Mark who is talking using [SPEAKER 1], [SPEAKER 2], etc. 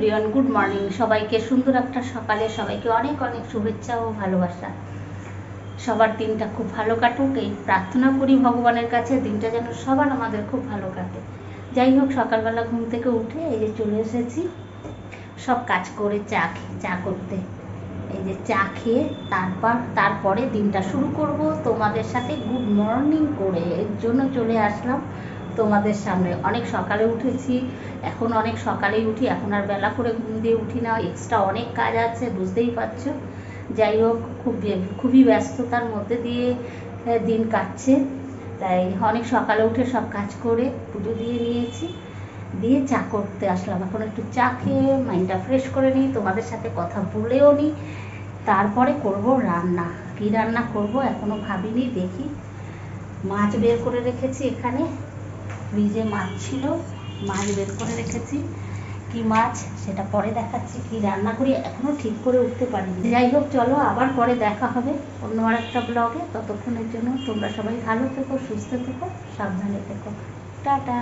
[SPEAKER 1] Everyone, good morning. সবাইকে সুন্দর একটা সকালে সবাইকে অনেক অনেক শুভেচ্ছা ও ভালোবাসা। সবার দিনটা খুব ভালো কাটুক এই প্রার্থনা করি ভগবানের কাছে। দিনটা যেন সবার আমাদের খুব ভালো কাটে। যাই হোক, সকালবেলা ঘুম থেকে উঠে এই যে চলে এসেছি সব কাজ করে চা করতে। এই যে চা খেয়ে তারপরে দিনটা শুরু করব তোমাদের সাথে গুড মর্নিং করে। এর জন্য চলে আসলাম তোমাদের সামনে। অনেক সকালে উঠেছি, এখন অনেক সকালেই উঠি, এখন আর বেলা করে ঘুম দিয়ে উঠি না। এক্সট্রা অনেক কাজ আছে, বুঝতেই পারছো। যাই হোক, খুবই ব্যস্ততার মধ্যে দিয়ে দিন কাটছে। তাই অনেক সকালে উঠে সব কাজ করে পুজো দিয়ে নিয়েছি, দিয়ে চা করতে আসলাম। এখন একটু চা খেয়ে মাইন্ডটা ফ্রেশ করে নিই, তোমাদের সাথে কথা বলেও নিই, তারপরে করব রান্না। কী রান্না করব এখনও ভাবিনি, দেখি। মাছ বের করে রেখেছি, এখানে ফ্রিজে মাছ ছিল, মাছ বের করে রেখেছি। কি মাছ সেটা পরে দেখাচ্ছি, কি রান্না করি এখনো ঠিক করে উঠতে পারিনি। যাই হোক, চলো আবার পরে দেখা হবে অন্য আর একটা ব্লগে। ততক্ষণের জন্য তোমরা সবাই ভালো থেকো, সুস্থ থেকো, সাবধানে থেকো। টাটা।